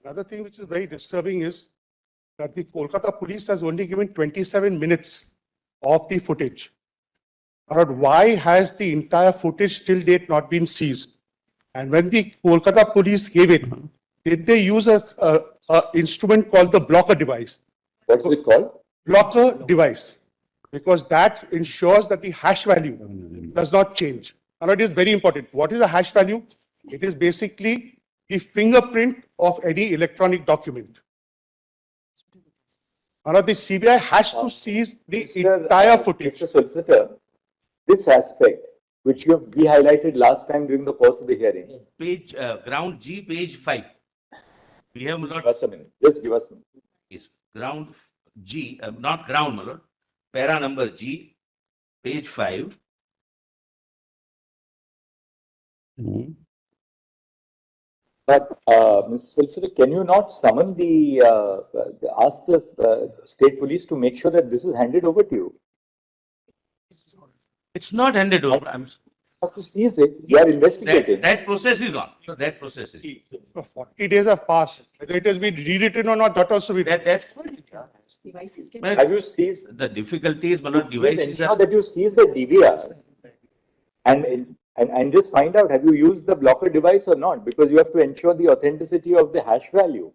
Another thing which is very disturbing is that the Kolkata police has only given 27 minutes of the footage. But why has the entire footage till date not been seized? And when the Kolkata police gave it, did they use a instrument called the blocker device? What's it called? Blocker device. Because that ensures that the hash value does not change. And it is very important. What is a hash value? It is basically the fingerprint of any electronic document. Now, the CBI has to seize the entire footage. Mr. Solicitor, this aspect, which we highlighted last time during the course of the hearing. Page, ground G, page 5. We have Give us a minute. Just give us a minute. Yes, ground G, not ground, my lord. Para number G, page 5. But, Mr. Solicitor, can you not summon ask the state police to make sure that this is handed over to you? It's not handed over. You have to seize it. You are investigating. That process is on. So that process is. 40 days have passed. Whether it has been rewritten or not, that also we. That's. Devices can Have you seized? The difficulty is, my lord, Please devices ensure are. that you seize the DVR and just find out, have you used the blocker device or not? Because you have to ensure the authenticity of the hash value.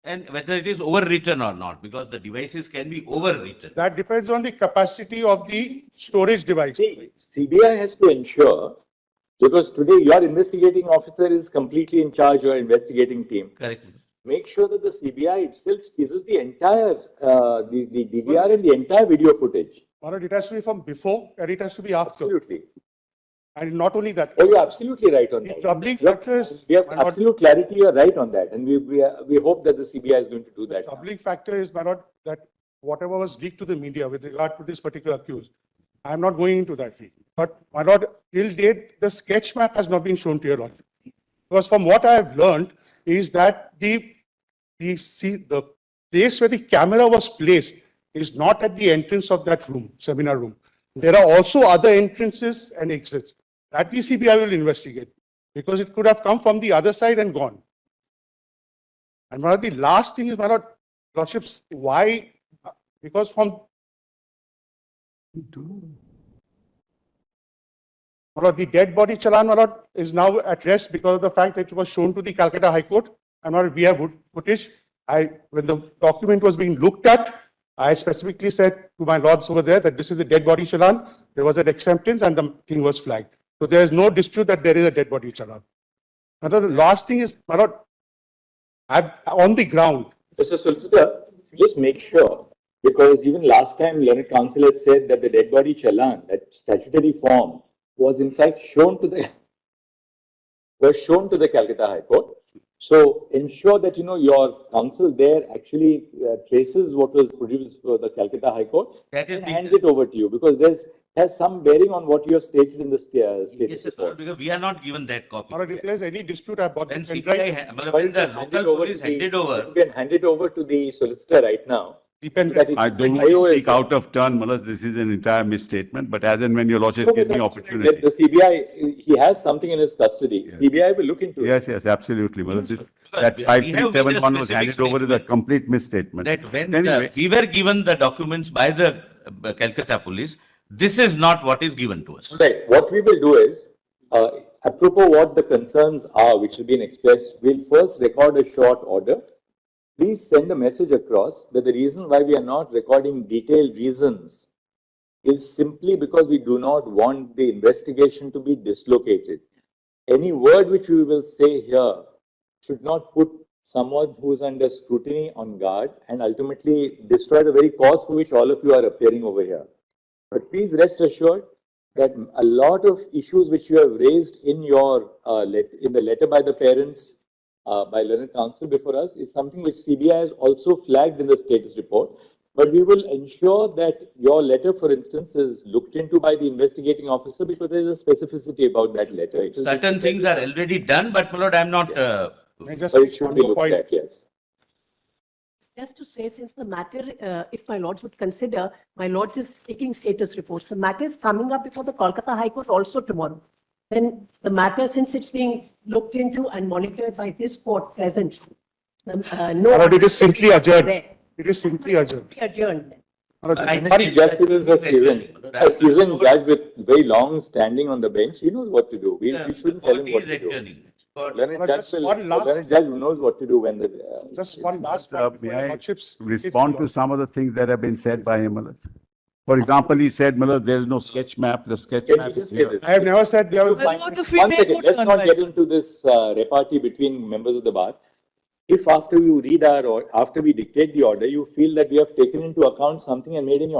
And whether it is overwritten or not, because the devices can be overwritten. That depends on the capacity of the storage device. See, CBI has to ensure, because today your investigating officer is completely in charge of your investigating team. Correct. Make sure that the CBI itself seizes the entire, the DVR and the entire video footage. Or it has to be from before and it has to be after. Absolutely. And not only that. Oh, you're absolutely right on The that. troubling factor is. We have absolute clarity, you're right on that. And we hope that the CBI is going to do The that. troubling factor is, my lord, that whatever was leaked to the media with regard to this particular accused, I am not going into that. But, my lord, till date, the sketch map has not been shown to your lordship. Because from what I have learned is that the place where the camera was placed is not at the entrance of that room, seminar room. There are also other entrances and exits that the CBI will investigate because it could have come from the other side and gone. And one of the last thing is, my lord, lordships, why? Because from my lord, the dead body challan, my lord, is now at rest because of the fact that it was shown to the Calcutta High Court. And my lord, we have footage. When the document was being looked at, I specifically said to my lords over there that this is the dead body challan. There was an acceptance and the thing was flagged. So there is no dispute that there is a dead body challan. And the last thing is, my lord, on the ground. Mr. Solicitor, just make sure, because even last time Learned Counsel had said that the dead body challan, that statutory form, was in fact shown to the Calcutta High Court. So ensure that your counsel there actually traces what was produced for the Calcutta High Court and hands it over to you, because has some bearing on what you have stated in the status report. Because we are not given that copy. Or if there is any dispute, I bought When the CPI, when the local police handed over. You can hand it over to the solicitor right now. I don't speak out of turn, Malas. This is an entire misstatement, but as and when your lordship gives me opportunity. The CBI, he has something in his custody. Yeah. CBI will look into it. Yes, absolutely, Malas. That 5371 was handed over is a complete misstatement. That when we were given the documents by the Calcutta police, this is not what is given to us. Right. What we will do is, apropos what the concerns are, which have been expressed, we'll first record a short order. Please send a message across that the reason why we are not recording detailed reasons is simply because we do not want the investigation to be dislocated. Any word which we will say here should not put someone who is under scrutiny on guard and ultimately destroy the very cause for which all of you are appearing over here. But please rest assured that a lot of issues which you have raised in your in the letter by the parents, by Learned Counsel before us, is something which CBI has also flagged in the status report. But we will ensure that your letter, for instance, is looked into by the investigating officer, because there is a specificity about that letter. Certain things are already done, but my lord, I am not. So it should be looked at, yes. Just to say, since the matter, if my lords would consider, my lords is taking status reports. The matter is coming up before the Kolkata High Court also tomorrow. Then the matter, since it's being looked into and monitored by this court present, No. But it is simply adjourned. There. It is simply adjourned. Adjourned. Sorry, Justice is a seasoned judge with very long standing on the bench. He knows what to do. We shouldn't tell him what to do. Learned Just one last- learned judge knows what to do when the. Just one last Sir, point. may Your I Lordships, respond to some of the things that have been said by him? Milad? For example, he said, Milad, there is no sketch map. The sketch Can map you is just say here. this? I have never said there was. One Lords, if we may second, go let's turn not by get turn. into this repartee between members of the bar. If after you read our, or after we dictate the order, you feel that we have taken into account something and made any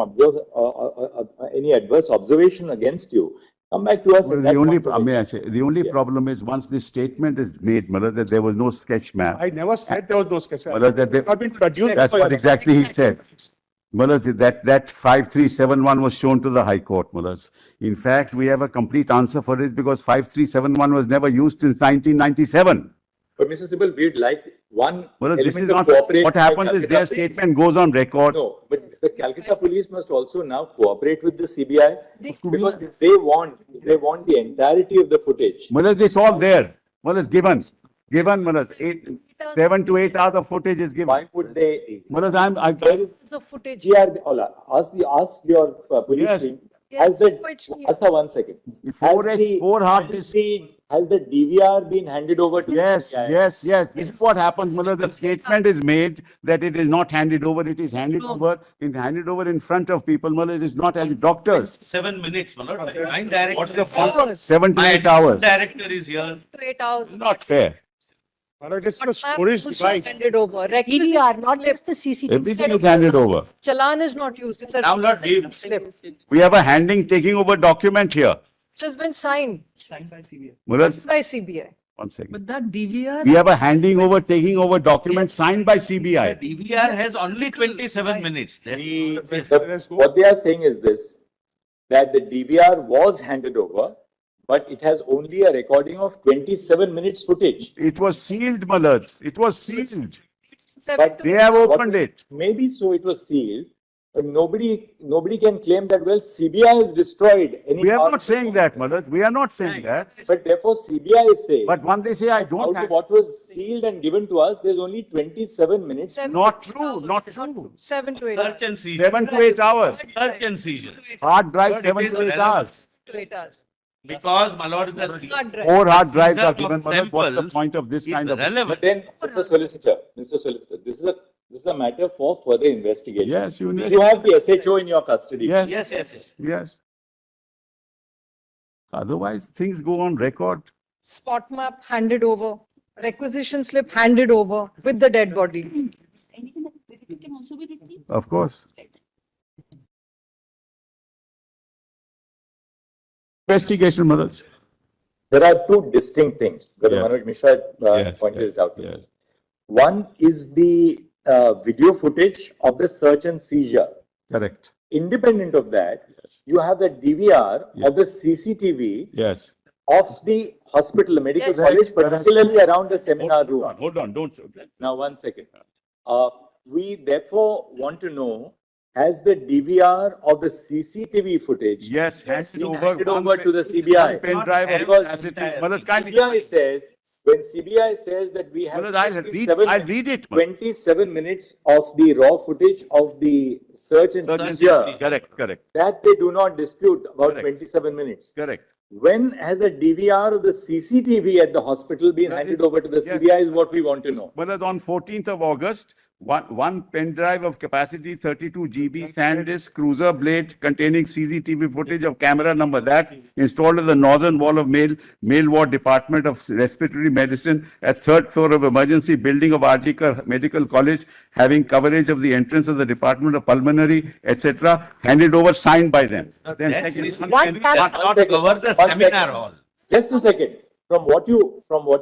adverse observation against you, come back to us. Well, at the that only, point of may I action. say, the only problem is once this statement is made, Milad, that there was no sketch map. I never said there was no sketch. Well, that they- Not been produced. That's by what us. exactly he said. Mullah, that 5371 was shown to the High Court, Mullah. In fact, we have a complete answer for it because 5371 was never used since 1997. But Mr. Sibal, we'd like one Mullah, this is element of not, cooperation. what by happens is Calcutta their Police. statement goes on record. No, but the Calcutta police must also now cooperate with the CBI because they want the entirety of the footage. Mullah, it's all there. Mullah, it's given. Mullah, 7 to 8 hours of footage is given. Why would they? Mullah, It's a footage. Ask your police Yes. team. Yes, Has the, which team? ask her 1 second. four hard disks. Has the DVR been handed over to? Yes, CBI? yes. This is what happens, Mullah. The statement is made that it is not handed over. It is handed over in front of people, Mullah. It is not as doctors. 7 minutes, my lord. My director. What's the is here. Hours. 7 to My 8 hours. director is here. To 8 hours. Not fair. Well, it is But the map storage also device. handed over. DVR, Requisition not slip. just the CCTV. Everything is handed over. Challan is not used. It's a Now, Lord, requisition slip, We have a handing taking over document here. which has been signed Mullah, by CBI. 1 second. But that DVR. We have a handing over, taking over document signed by CBI. DVR has only 27 minutes. What they are saying is this, that the DVR was handed over, but it has only a recording of 27 minutes footage. It was sealed, Malad. It was sealed. 7 to They 8 have hours. opened it. Maybe so it was sealed, but nobody can claim that, well, CBI has destroyed any. We are part not of saying the- that, Malad. We are not saying that. But therefore CBI is saying, But when they say I out don't of have, what was sealed and given to us, there's only 27 minutes. 7 not to 8 true, hours. not true. 7 to 8 Search hours. and seizure. 7 to 8 hours. Search and seizure. Hard drive, But it 7 is to 8 relevant. hours. To 8 hours. Because, my lord, the Hard drive. 4 hard drives are seizure given, of Malad. What's the samples point of this is kind of? But relevant. then, Mr. Solicitor, this is a matter for further investigation. Yes, you You have the SHO in your custody. Yes, Yes. yes. Otherwise, things go on record. Spot map handed over. Requisition slip handed over with the dead body. Anything that is verified can also be retrieved. Of course. Investigation, Malad. There are two distinct things. Brother Yes. Manoj Mishra Yes, pointed yes, it out. yes. One is the video footage of the search and seizure. Correct. Independent of that, you have the DVR of the CCTV Yes. of the hospital, the medical Yes. college, particularly around the seminar room. Hold on, don't. Now, 1 second. We therefore want to know, has the DVR of the CCTV footage Yes, handed been over. handed over to the CBI? One pen drive of Because capacity. Malad, kindly. CBI says, when CBI says that we have Malad, I'll 27 read it. Malad. 27 minutes of the raw footage of the search and Surgeon seizure, Correct. that they do not dispute about Correct. 27 minutes. Correct. When has the DVR of the CCTV at the hospital been That handed is- over to the yes. CBI is what we want to know. Malad, on 14th of August, one pen drive of capacity 32 GB SanDisk cruiser blade containing CCTV footage of camera number that installed at the northern wall of male ward department of respiratory medicine at 3rd floor of emergency building of Artika Medical College, having coverage of the entrance of the Department of Pulmonary, etc., handed over, signed by them. Then That second- is- One does not cover the One seminar second. hall. Just a second. From what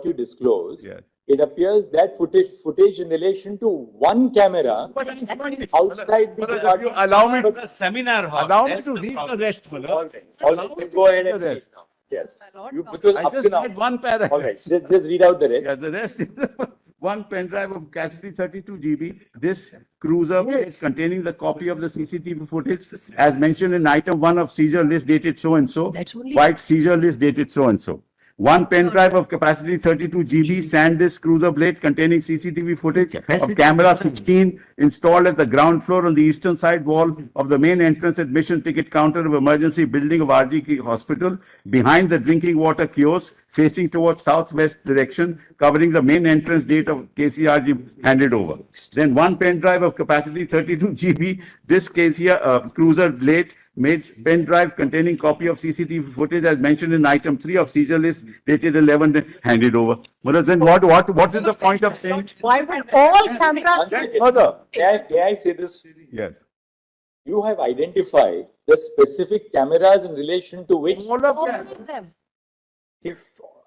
you disclose, Yeah. it appears that footage in relation to one camera outside the Malad, department. allow me The seminar hall. Allow me That's to the read the problem. rest, Malad. All right, go ahead and The read rest. now. Yes. Lord, Because I up to just now. read one paragraph. All right, just read out the rest. Yeah, the rest is one pen drive of capacity 32 GB. This cruiser is containing the copy of the CCTV footage as mentioned in item 1 of seizure list dated so and so. That's only- White seizure list dated so and so. one pen drive of capacity 32 GB, SanDisk cruiser blade containing CCTV footage of camera 16 installed at the ground floor on the eastern side wall of the main entrance admission ticket counter of emergency building of RGK Hospital, behind the drinking water kiosk, facing towards southwest direction, covering the main entrance gate of KCRG, handed over. Then one pen drive of capacity 32 GB, this cruiser blade made pen drive containing copy of CCTV footage as mentioned in item 3 of seizure list dated 11, handed over. Well, then what is the point of saying? Why would all cameras? Further. May I say this? Yes. You have identified the specific cameras in relation to which, All of All them. of them.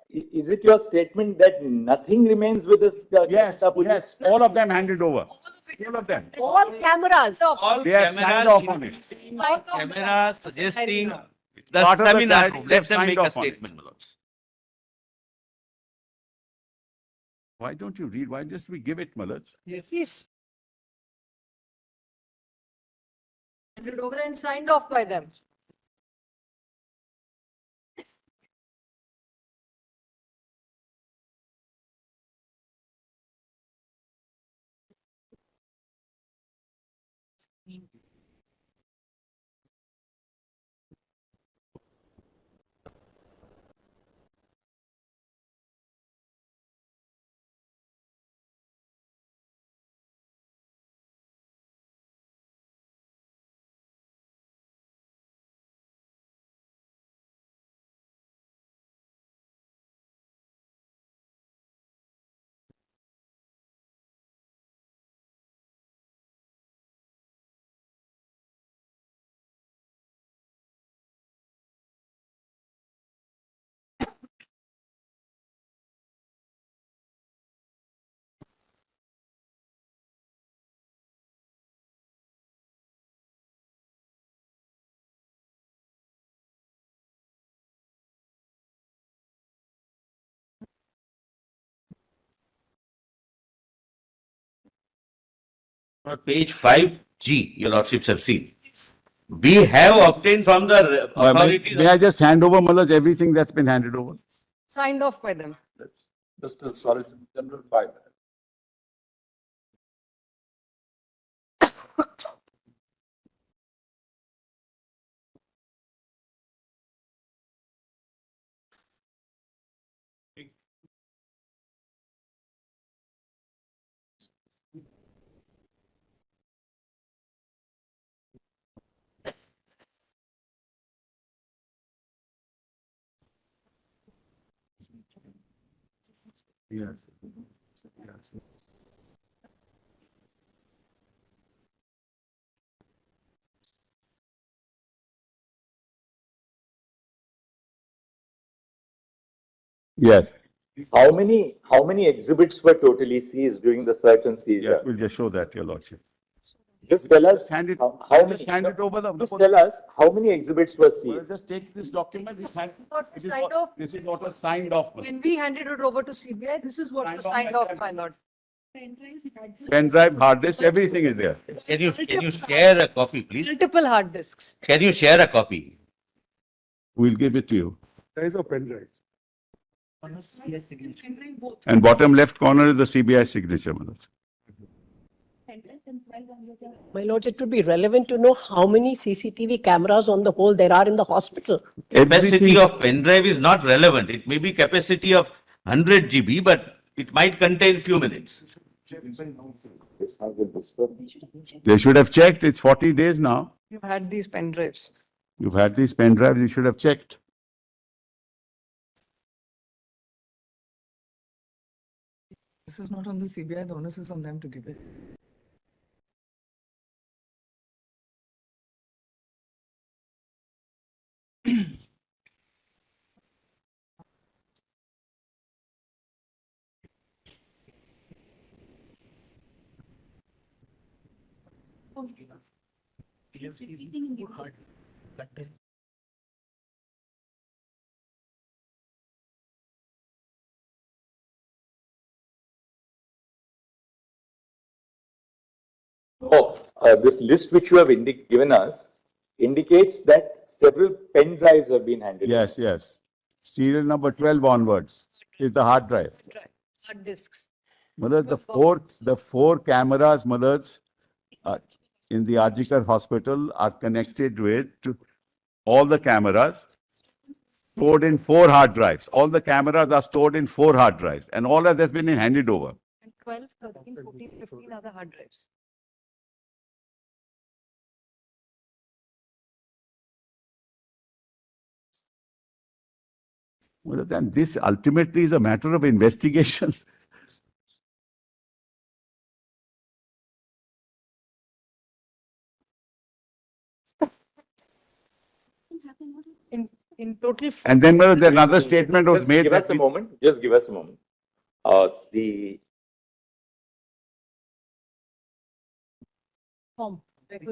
is it your statement that nothing remains with us? Yes, yes, all of them handed over. All of them. All cameras. All They have signed off on it. Camera suggesting the Part of the seminar diary, room. they have Let them signed make a off on it. statement, my lords. Why don't you read? Why just we give it, Malaj? Yes. Handed over and signed off by them. Page 5G, your lordships have seen. We have obtained from the authorities. May I just hand over, Malaj, everything that's been handed over? Signed off by them. Just a Solicitor General 5 minutes. Yes. Yes, How many exhibits were totally seized during the search and yes, seizure? we'll just show that, your lordship. Just tell us Hand it, how just many, hand it over just tell us how many exhibits were Well, seized? just take this document, this hand, What this was is signed what, off? this is what was signed off. Malaj. When we handed it over to CBI, this is what was signed off, my lord. Pen drive, hard disk, everything is there. Can you share a copy, please? Multiple hard disks. Can you share a copy? We'll give it to you. There is a pen drive. And bottom left corner is the CBI signature, Malaj. My lords, it would be relevant to know how many CCTV cameras on the whole there are in the hospital. Capacity of pen drive is not relevant. It may be capacity of 100 GB, but it might contain few minutes. They should have checked, it's 40 days now. You've had these pen drives. You've had these pen drives, you should have checked. This is not on the CBI, the onus is on them to give it. This list which you have given us indicates that several pen drives have been handed. Yes, yes. serial number 12 onwards is the hard drive. Hard disks. Mother, the four cameras, mothers, in the Arjikar hospital are connected with all the cameras stored in 4 hard drives. All the cameras are stored in 4 hard drives, and all of that's been handed over. And 12, 13, 14, 15 are the hard drives. Well, then this ultimately is a matter of investigation. In total. And then another statement was Just made give that us a moment. Just give us a moment. The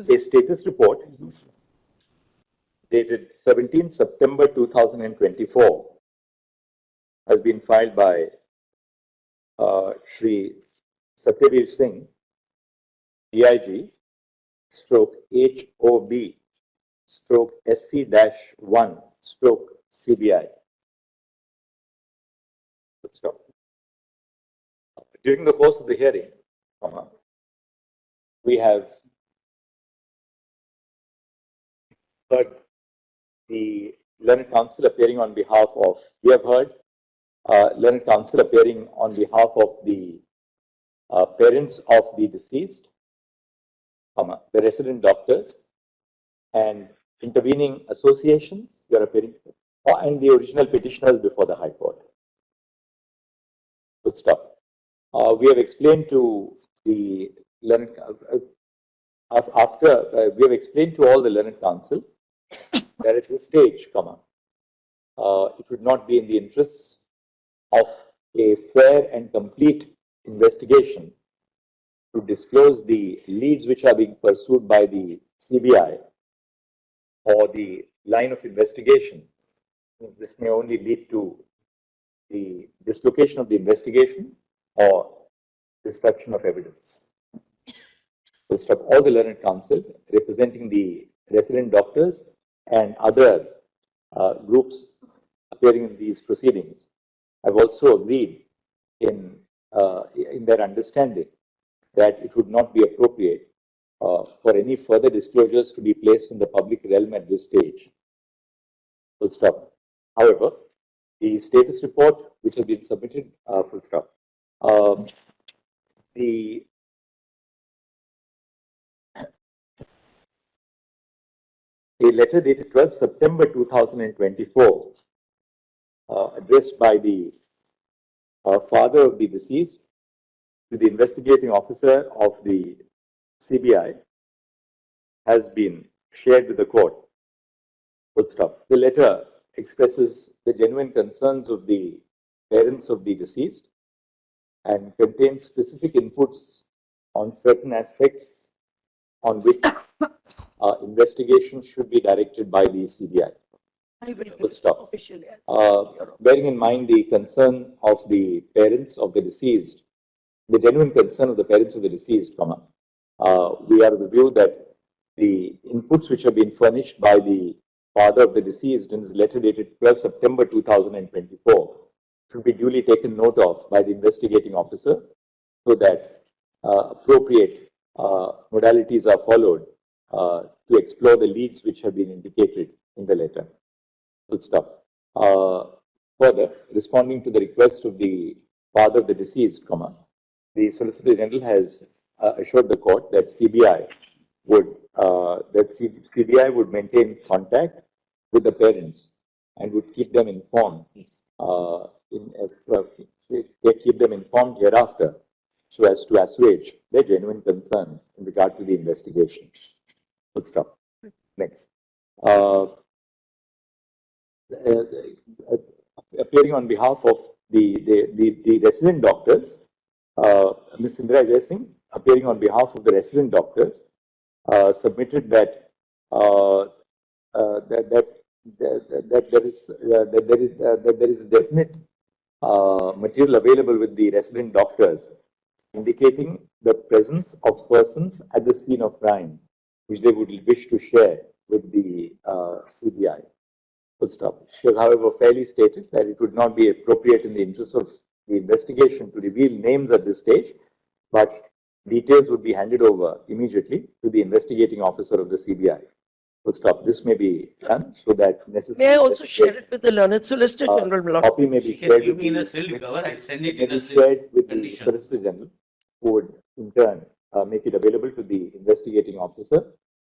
a status report dated 17 September 2024 has been filed by Shri Satyavir Singh, DIG, stroke HOB, stroke SC-1, stroke CBI. Stop. During the course of the hearing, we have heard the learned counsel appearing on behalf of, learned counsel appearing on behalf of the parents of the deceased, the resident doctors, and intervening associations who are appearing, and the original petitioners before the High Court. Good stop. We have explained to the learned, we have explained to all the learned counsel that at this stage, it would not be in the interests of a fair and complete investigation to disclose the leads which are being pursued by the CBI or the line of investigation. This may only lead to the dislocation of the investigation or destruction of evidence. We'll stop. All the learned counsel representing the resident doctors and other groups appearing in these proceedings have also agreed in their understanding that it would not be appropriate for any further disclosures to be placed in the public realm at this stage. Full stop. However, the status report which has been submitted, full stop. A letter dated 12 September 2024, addressed by the father of the deceased to the investigating officer of the CBI, has been shared with the court. Full stop. The letter expresses the genuine concerns of the parents of the deceased and contains specific inputs on certain aspects on which investigation should be directed by the CBI. Full stop. Bearing in mind the concern of the parents of the deceased, the genuine concern of the parents of the deceased, we are of the view that the inputs which have been furnished by the father of the deceased in his letter dated 12 September 2024 should be duly taken note of by the investigating officer so that appropriate modalities are followed to explore the leads which have been indicated in the letter. Full stop. Further, responding to the request of the father of the deceased, the Solicitor General has assured the court that CBI would maintain contact with the parents and would keep them informed, keep them informed hereafter so as to assuage their genuine concerns in regard to the investigation. Full stop. Next. Appearing on behalf of the resident doctors, Ms. Indra Ajay Singh, appearing on behalf of the resident doctors, submitted that there is definite material available with the resident doctors indicating the presence of persons at the scene of crime which they would wish to share with the CBI. Full stop. She has, however, fairly stated that it would not be appropriate in the interest of the investigation to reveal names at this stage, but details would be handed over immediately to the investigating officer of the CBI. Full stop. This may be done so that necessary. May I also share it with the learned solicitor general, my lord? Copy may be She can shared give with me in a the, sealed cover, I'll send it may in be a sealed shared with the condition. Solicitor General, who would in turn make it available to the investigating officer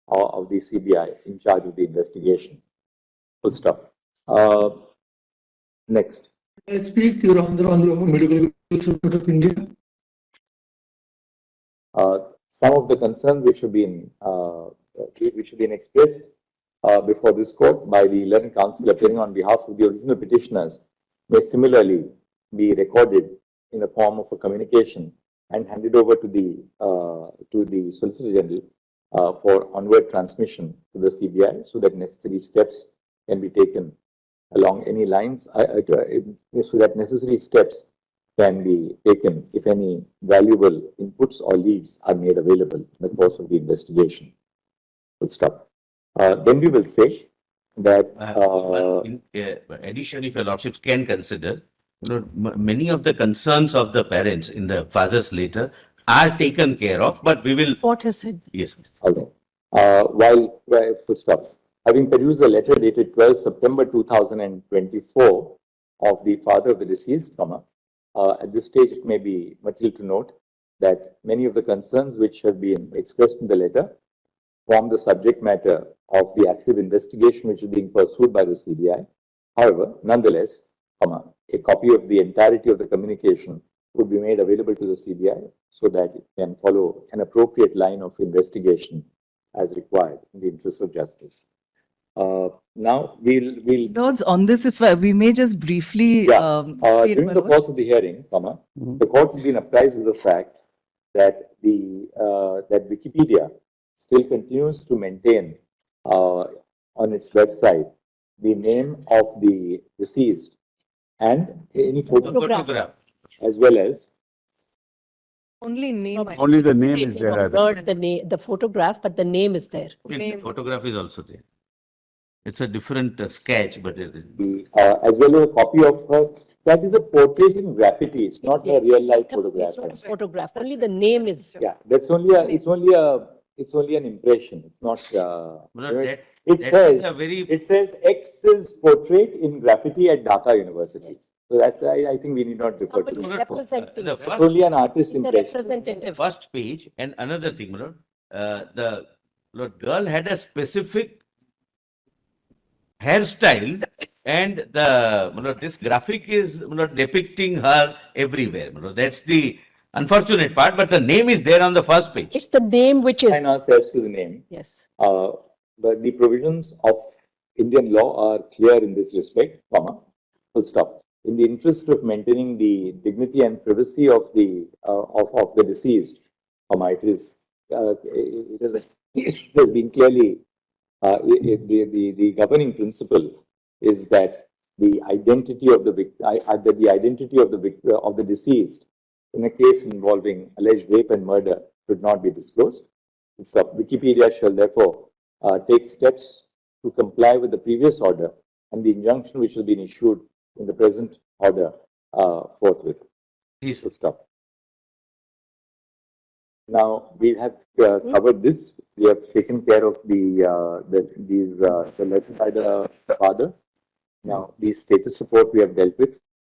of the CBI in charge of the investigation. Full stop. Next. I speak, Your Honor, on the Medical Institute of India. Some of the concerns which have been expressed before this court by the learned counsel appearing on behalf of the original petitioners may similarly be recorded in the form of a communication and handed over to the Solicitor General for onward transmission to the CBI, so that necessary steps can be taken along any lines, so that necessary steps can be taken if any valuable inputs or leads are made available in the course of the investigation. Full stop. Then we will say that Addition, if your lordships can consider, many of the concerns of the parents in the father's letter are taken care of, but we will. What has said? Yes. okay. While full stop. Having perused the letter dated 12 September 2024 of the father of the deceased, at this stage it may be material to note that many of the concerns which have been expressed in the letter form the subject matter of the active investigation which is being pursued by the CBI. However, nonetheless, a copy of the entirety of the communication would be made available to the CBI so that it can follow an appropriate line of investigation as required in the interest of justice. Now we'll Lords, on this, if we may just briefly. state during my the words. course of the hearing, the court has been apprised of the fact that that Wikipedia still continues to maintain on its website the name of the deceased and any photograph, as well as Only name. I- Only the It's name is stating there. of blurred the name, the photograph, but the name is there. The photograph is also there. It's a different sketch, but as well as a copy of her. That is a portrait in graffiti. It's not a real life photograph. It's not a photograph, only the name is. Yeah, that's only a. It's only an impression. It's not. that It says X's portrait in graffiti at Dhaka University. Yes. So that I think we need not refer to. Somebody is That. representing. the It's first, only an artist He's a impression. representative. first page and another thing, the girl had a specific hairstyle and this graphic is depicting her everywhere. That's the unfortunate part, but the name is there on the first page. It's the name which is, Assign ourselves to the name. yes. But the provisions of Indian law are clear in this respect, full stop. In the interest of maintaining the dignity and privacy of the deceased, it has been clearly the governing principle is that the identity of the of the deceased in a case involving alleged rape and murder should not be disclosed. Stop. Wikipedia shall therefore take steps to comply with the previous order and the injunction which has been issued in the present order forthwith. Please. Stop. Now we have covered this. We have taken care of the letter by the father. Now the status report we have dealt with.